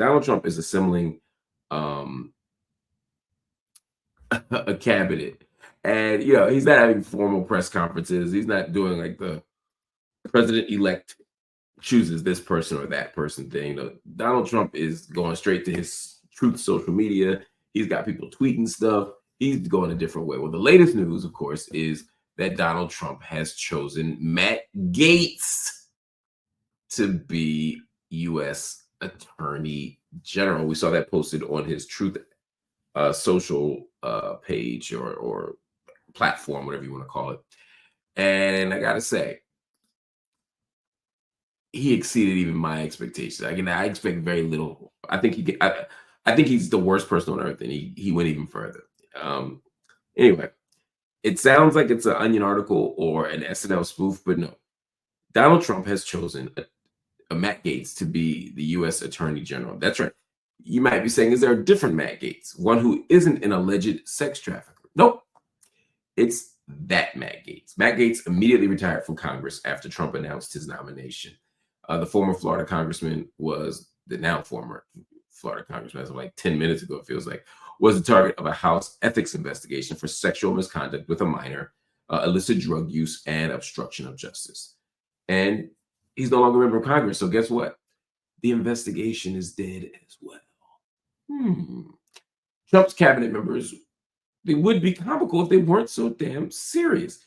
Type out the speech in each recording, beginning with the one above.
Donald Trump is assembling um, a cabinet, and he's not having formal press conferences. He's not doing like the president-elect chooses this person or that person thing. Donald Trump is going straight to his truth social media. He's got people tweeting stuff. He's going a different way. Well, the latest news, of course, is that Donald Trump has chosen Matt Gaetz to be U.S. Attorney General. We saw that posted on his Truth social page or platform, whatever you want to call it. And I got to say, he exceeded even my expectations. Again, I expect very little. I think I think he's the worst person on earth, and he went even further. Anyway, it sounds like it's an Onion article or an SNL spoof, but no. Donald Trump has chosen a Matt Gaetz to be the U.S. Attorney General. That's right. You might be saying, is there a different Matt Gaetz, one who isn't an alleged sex trafficker? Nope. It's that Matt Gaetz. Matt Gaetz immediately retired from Congress after Trump announced his nomination. The former Florida congressman the now former Florida congressman, as of like 10 minutes ago, it feels like, was the target of a House ethics investigation for sexual misconduct with a minor, illicit drug use, and obstruction of justice. And he's no longer a member of Congress. So guess what? The investigation is dead as well. Trump's cabinet members, they would be comical if they weren't so damn serious.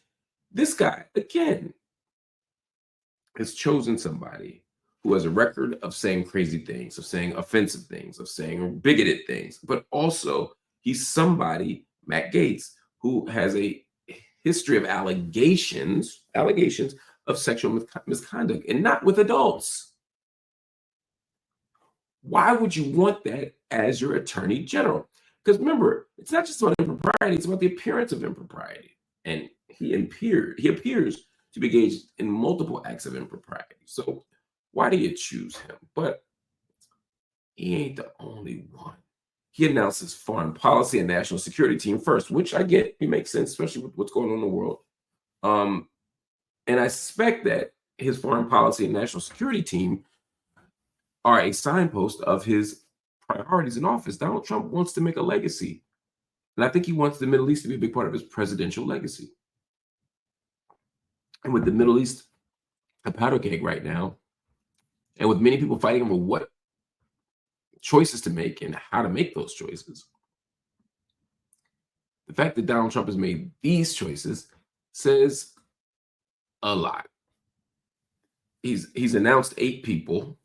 This guy, again, has chosen somebody who has a record of saying crazy things, of saying offensive things, of saying bigoted things, but also he's somebody, Matt Gaetz, who has a history of allegations of sexual misconduct, and not with adults. Why would you want that as your attorney general? Because remember, it's not just about impropriety, it's about the appearance of impropriety. And he appears to be engaged in multiple acts of impropriety. So why do you choose him? But he ain't the only one. He announced his foreign policy and national security team first, which I get, it makes sense, especially with what's going on in the world. And I suspect that his foreign policy and national security team are a signpost of his priorities in office. Donald Trump wants to make a legacy. And I think he wants the Middle East to be a big part of his presidential legacy. And with the Middle East a powder keg right now, and with many people fighting over what choices to make and how to make those choices, the fact that Donald Trump has made these choices says a lot. He's announced 8 people.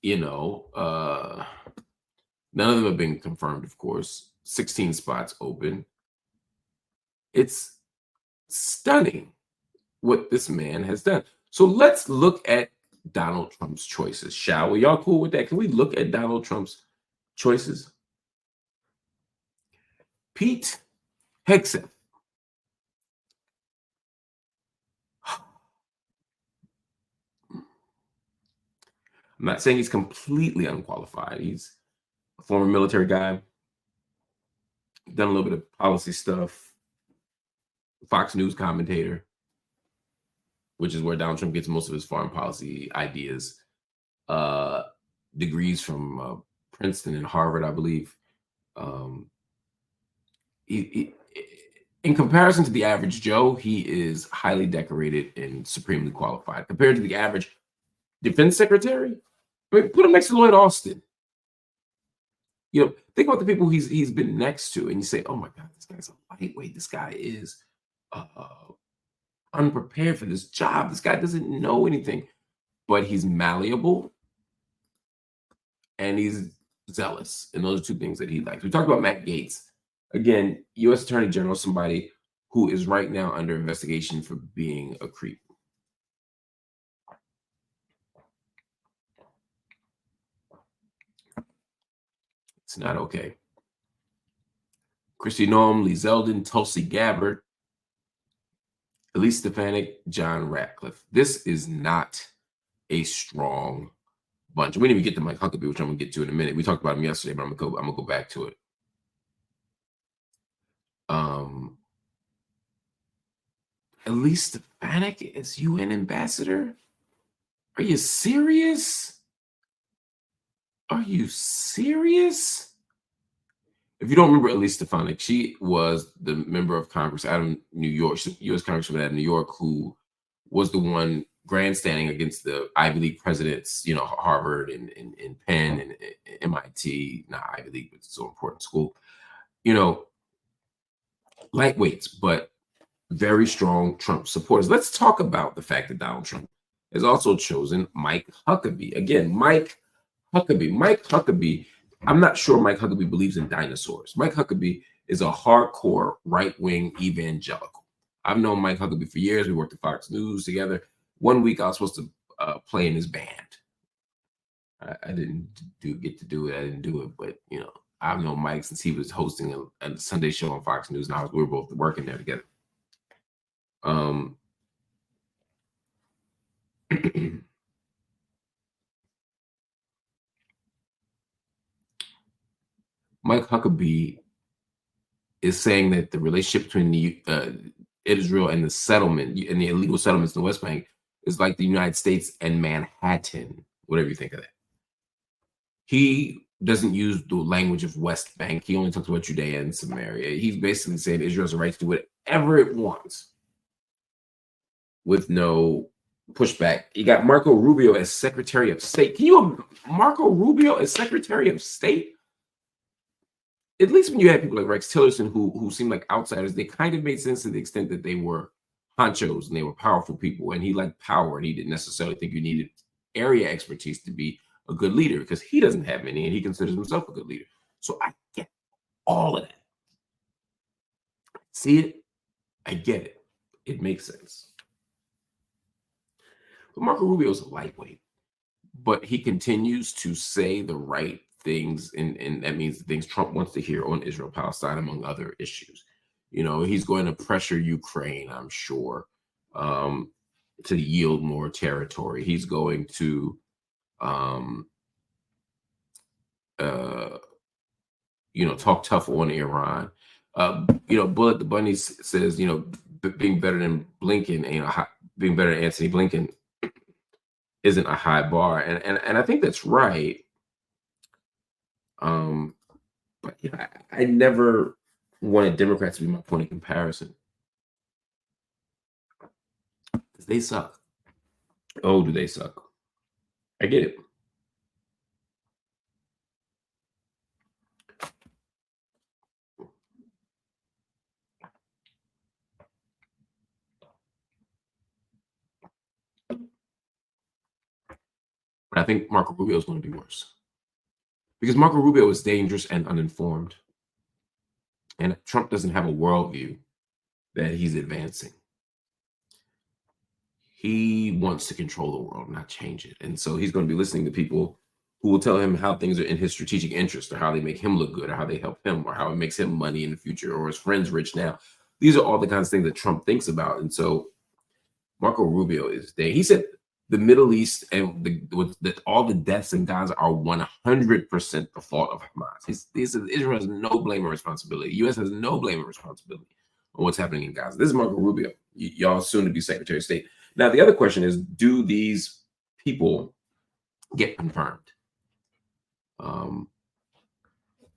None of them have been confirmed, of course. 16 spots open. It's stunning what this man has done. So let's look at Donald Trump's choices, shall we? Y'all cool with that? Can we look at Donald Trump's choices? Pete Hegseth. I'm not saying he's completely unqualified. He's a former military guy, done a little bit of policy stuff, Fox News commentator, which is where Donald Trump gets most of his foreign policy ideas. Degrees from Princeton and Harvard, I believe. In comparison to the average Joe, he is highly decorated and supremely qualified. Compared to the average defense secretary, I mean, put him next to Lloyd Austin. Think about the people he's been next to, and you say, "Oh my God, this guy's a lightweight. This guy is unprepared for this job. This guy doesn't know anything, but he's malleable and he's zealous, and those are 2 things that he likes." We talked about Matt Gaetz. Again, U.S. Attorney General, somebody who is right now under investigation for being a creep. It's not okay. Kristi Noem, Lee Zeldin, Tulsi Gabbard, Elise Stefanik, John Ratcliffe. This is not a strong bunch. We didn't even get to Mike Huckabee, which I'm going to get to in a minute. We talked about him yesterday, but I'm going to go back to it. Elise Stefanik is UN ambassador. Are you serious? Are you serious? If you don't remember Elise Stefanik, she was the member of Congress out of New York, she's a U.S. Congressman out of New York, who was the one grandstanding against the Ivy League presidents, Harvard and Penn and MIT, not Ivy League, but it's so important school, you know, lightweights, but very strong Trump supporters. Let's talk about the fact that Donald Trump has also chosen Mike Huckabee. Again, Mike Huckabee. Mike Huckabee, I'm not sure Mike Huckabee believes in dinosaurs. Mike Huckabee is a hardcore right-wing evangelical. I've known Mike Huckabee for years. We worked at Fox News together. One week I was supposed to play in his band. I didn't get to do it. I didn't do it, but I've known Mike since he was hosting a Sunday show on Fox News, and we were both working there together. Mike Huckabee is saying that the relationship between Israel and the settlement and the illegal settlements in the West Bank is like the United States and Manhattan, whatever you think of that. He doesn't use the language of West Bank. He only talks about Judea and Samaria. He's basically saying Israel has a right to do whatever it wants with no pushback. You got Marco Rubio as Secretary of State. Marco Rubio as Secretary of State? At least when you had people like Rex Tillerson who seemed like outsiders, they kind of made sense to the extent that they were honchos and they were powerful people, and he liked power, and he didn't necessarily think you needed area expertise to be a good leader because he doesn't have any, and he considers himself a good leader. So I get all of that. See it? I get it. It makes sense. But Marco Rubio is a lightweight, but he continues to say the right things, and that means the things Trump wants to hear on Israel, Palestine, among other issues. He's going to pressure Ukraine, I'm sure, to yield more territory. He's going to, talk tough on Iran. Bullet the Bunny says, being better than Blinken, being better than Anthony Blinken isn't a high bar, and I think that's right. But I never wanted Democrats to be my point of comparison because they suck. Oh, do they suck? I get it. But I think Marco Rubio is going to be worse because Marco Rubio is dangerous and uninformed, and Trump doesn't have a worldview that he's advancing. He wants to control the world, not change it. And so he's going to be listening to people who will tell him how things are in his strategic interest, or how they make him look good, or how they help him, or how it makes him money in the future, or his friends rich now. These are all the kinds of things that Trump thinks about. And so Marco Rubio is there. He said the Middle East and all the deaths in Gaza are 100% the fault of Hamas. He says Israel has no blame or responsibility. The U.S. has no blame or responsibility on what's happening in Gaza. This is Marco Rubio, y'all soon to be Secretary of State. Now, the other question is, do these people get confirmed?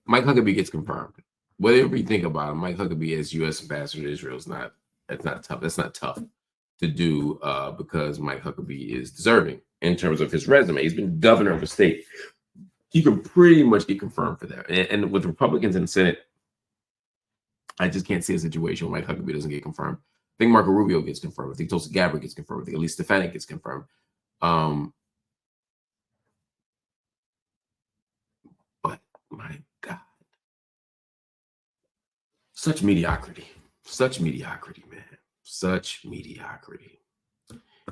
Mike Huckabee gets confirmed. Whatever you think about him, Mike Huckabee as U.S. ambassador to Israel that's not tough. That's not tough to do because Mike Huckabee is deserving in terms of his resume. He's been governor of a state. He can pretty much get confirmed for that. And with Republicans in the Senate, I just can't see a situation where Mike Huckabee doesn't get confirmed. I think Marco Rubio gets confirmed. I think Tulsi Gabbard gets confirmed. I think Elise Stefanik gets confirmed. But my God, such mediocrity, man, such mediocrity.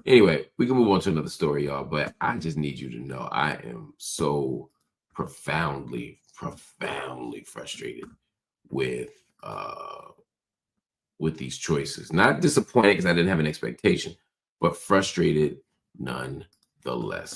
Anyway, we can move on to another story, y'all. But I just need you to know I am so profoundly frustrated with these choices. Not disappointed because I didn't have an expectation, but frustrated nonetheless.